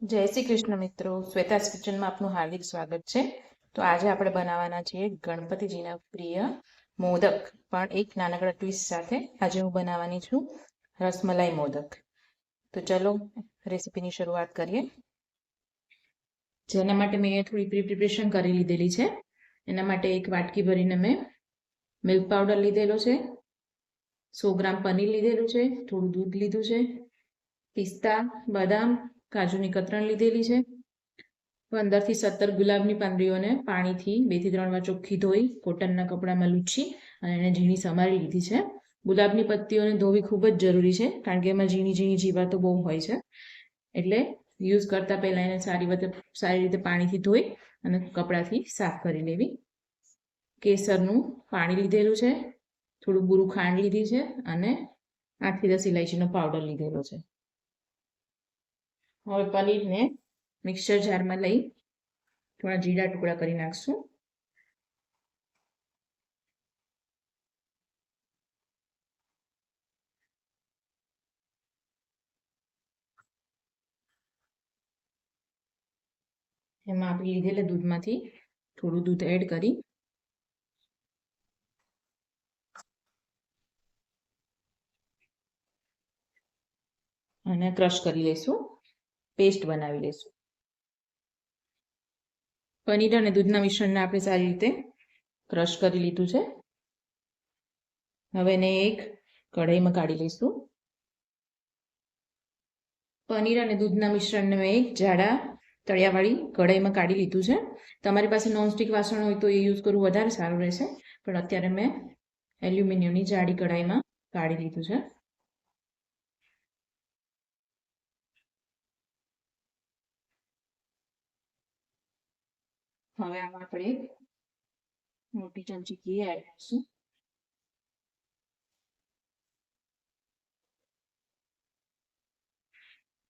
જય શ્રી કૃષ્ણ મિત્રો, શ્વેતાસ કિચનમાં આપનું હાર્દિક સ્વાગત છે. તો આજે આપણે બનાવવાના છીએ ગણપતિજીના પ્રિય મોદક, પણ એક નાનકડા ટ્વિસ્ટ સાથે. આજે હું બનાવવાની છું રસમલાઈ મોદક. તો ચલો રેસીપીની શરૂઆત કરીએ. જેના માટે મેં થોડી પ્રિપરેશન કરી લીધેલી છે. એના માટે એક વાટકી ભરીને મેં મિલ્ક પાવડર લીધેલો છે, 100 ગ્રામ પનીર લીધેલું છે, થોડું દૂધ લીધું છે, પિસ્તા, બદામ, કાજુની કતરણ લીધેલી છે, 15 થી 17 ગુલાબની પાંદડીઓને પાણીથી 2 થી 3 વાર ચોખ્ખી ધોઈ કોટનના કપડામાં લૂછી અને એને ઝીણી સમારી લીધી છે. ગુલાબની પત્તીઓને ધોવી ખૂબ જ જરૂરી છે, કારણ કે એમાં ઝીણી ઝીણી જીવાતો બહુ હોય છે. એટલે યુઝ કરતા પહેલા એને સારી રીતે પાણીથી ધોઈ અને કપડાથી સાફ કરી લેવી. કેસરનું પાણી લીધેલું છે, થોડું બુરું ખાંડ લીધી છે અને 8 થી 10 ઇલાયચીનો પાવડર લીધેલો છે. હવે પનીરને મિક્સર જારમાં લઈ થોડા જીરા ટુકડા કરી નાખશું. એમાં આપણે લીધેલા દૂધમાંથી થોડું દૂધ એડ કરી અને ક્રશ કરી લઈશું, પેસ્ટ બનાવી લઈશું. પનીર અને દૂધના મિશ્રણને આપણે સારી રીતે ક્રશ કરી લીધું છે. હવે એને એક કઢાઈમાં કાઢી લઈશું. પનીર અને દૂધના મિશ્રણને મેં એક જાડા તળિયાવાળી કઢાઈમાં કાઢી લીધું છે. તમારી પાસે નોનસ્ટિક વાસણ હોય તો એ યુઝ કરવું વધારે સારું રહેશે, પણ અત્યારે મેં એલ્યુમિનિયમની જાડી કઢાઈમાં કાઢી લીધું છે. હવે આમાં આપણે મોટી ચમચી ઘી એડ કરીશું.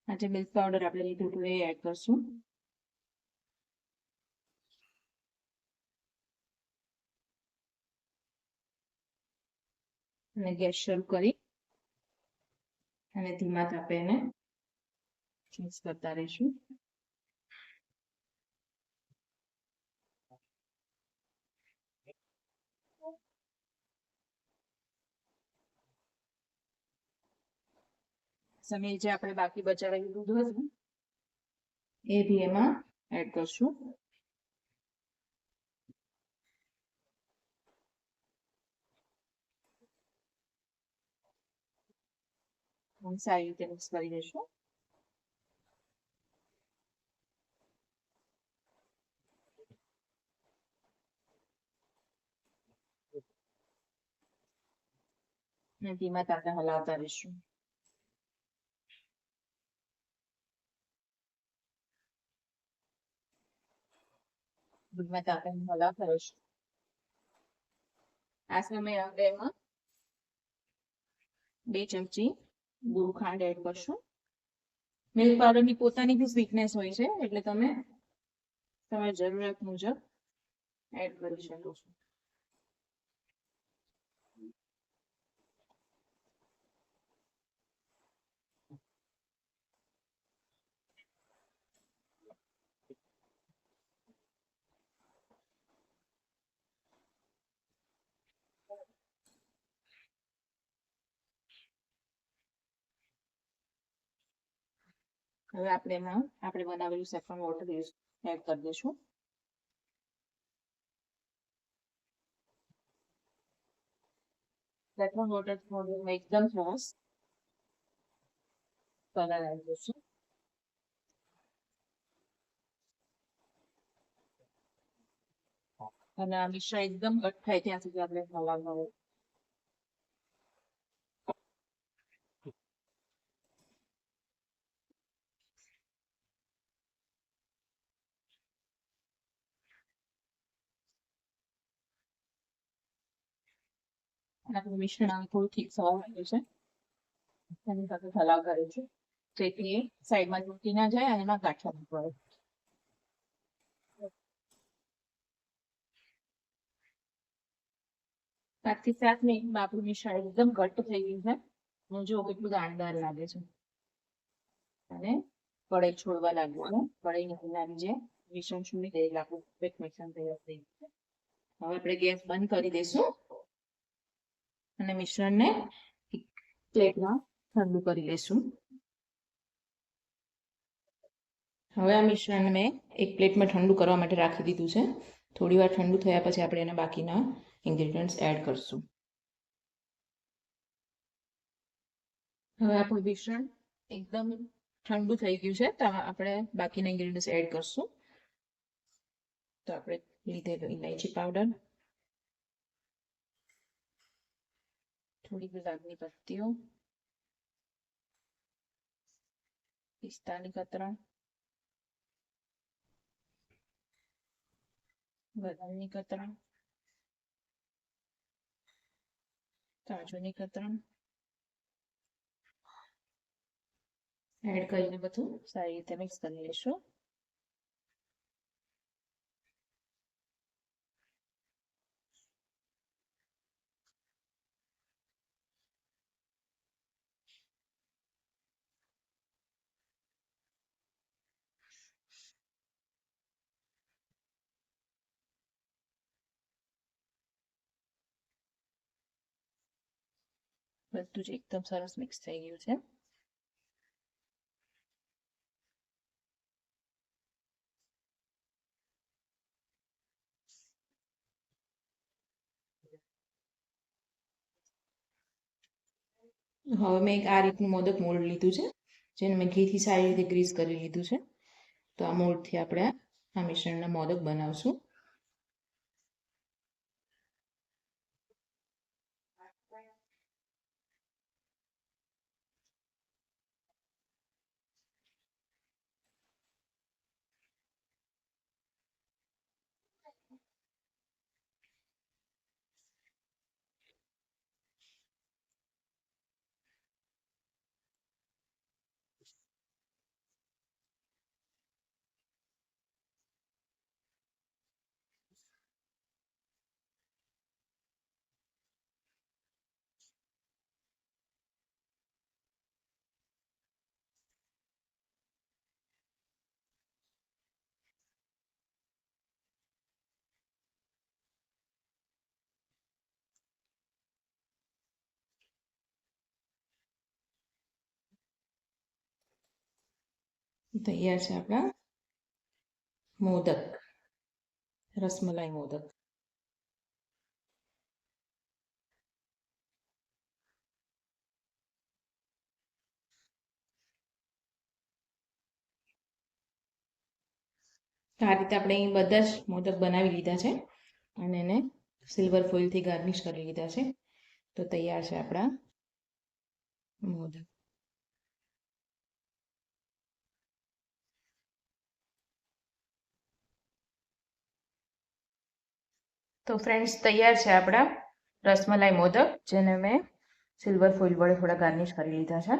આજે મિલ્ક પાવડર આપણે લીધું હતું એ એડ કરશું. અને ગેસ શરૂ કરી અને ધીમા તાપે એને મિક્સ કરતા રહીશું. સમય જે આપણે બાકી બચાવેલું દૂધ હતું એ બી એમાં એડ કરશું. સારી રીતે મિક્સ કરી દઈશું. અને ધીમા તાપે હલાવતા રહીશું. ધીમા તાપે હલાવતા રહીશું. આ સમયે આપણે એમાં 2 ચમચી બુરું ખાંડ એડ કરશું. મિલ્ક પાવડરની પોતાની બી સ્વીટનેસ હોય છે, એટલે તમે તમારી જરૂરિયાત મુજબ એડ કરી શકો છો. હવે આપણે એમાં આપણે બનાવેલું સેફ્રોન વોટર એડ કરી દઈશું. સેફ્રોન વોટર એકદમ સરસ કલર આવી જશે. અને આ મિશ્રણ એકદમ ઘટ થાય ત્યાં સુધી આપણે હલાવવાનું હોય. આપણું મિશ્રણ હવે થોડું ઠીક થવા માંડ્યું છે. એની સાથે હલાવ કરે છે, જેથી એ સાઈડમાં તૂટી ના જાય અને એમાં ગાંઠા ન પડે. 5 થી 7 મિનિટમાં આપણું મિશ્રણ એકદમ ઘટ્ટ થઈ ગયું છે. હું જો કેટલું દાણદાર લાગે છે. અને કઢાઈ છોડવા લાગ્યું છે. કઢાઈ નથી લાગી છે. મિશ્રણ છૂટી દે લાગુ મિશ્રણ તૈયાર થઈ ગયું છે. હવે આપણે ગેસ બંધ કરી દઈશું અને મિશ્રણને એક પ્લેટમાં ઠંડુ કરી લઈશું. હવે આ મિશ્રણ મેં એક પ્લેટમાં ઠંડુ કરવા માટે રાખી દીધું છે. થોડી વાર ઠંડુ થયા પછી આપણે એના બાકીના ઇન્ગ્રેડિયન્ટ્સ એડ કરશું. હવે આપણું મિશ્રણ એકદમ ઠંડુ થઈ ગયું છે, તો આપણે બાકીના ઇન્ગ્રેડિયન્ટ્સ એડ કરશું. તો આપણે લીધેલું ઇલાયચી પાવડર, થોડી ગુલાબની પત્તીઓ, પિસ્તાની કતરણ, બદામની કતરણ, કાજુની કતરણ એડ કરીને બધું સારી રીતે મિક્સ કરી લઈશું. બધું જ એકદમ સરસ મિક્સ થઈ ગયું છે. હવે મેં એક આ રીતનું મોદક મોલ્ડ લીધું છે, જેને મેં ઘીથી સારી રીતે ગ્રીસ કરી લીધું છે. તો આ મોલ્ડથી આપણે આ મિશ્રણના મોદક બનાવશું. તૈયાર છે આપણા મોદક, રસમલાઈ મોદક. આ રીતે આપણે બધા જ મોદક બનાવી લીધા છે અને એને સિલ્વર ફોઇલથી ગાર્નિશ કરી લીધા છે. તો તૈયાર છે આપણા મોદક. તો ફ્રેન્ડ્સ, તૈયાર છે આપણા રસમલાઈ મોદક, જેને મેં સિલ્વર ફોઇલ વડે થોડા ગાર્નિશ કરી લીધા છે.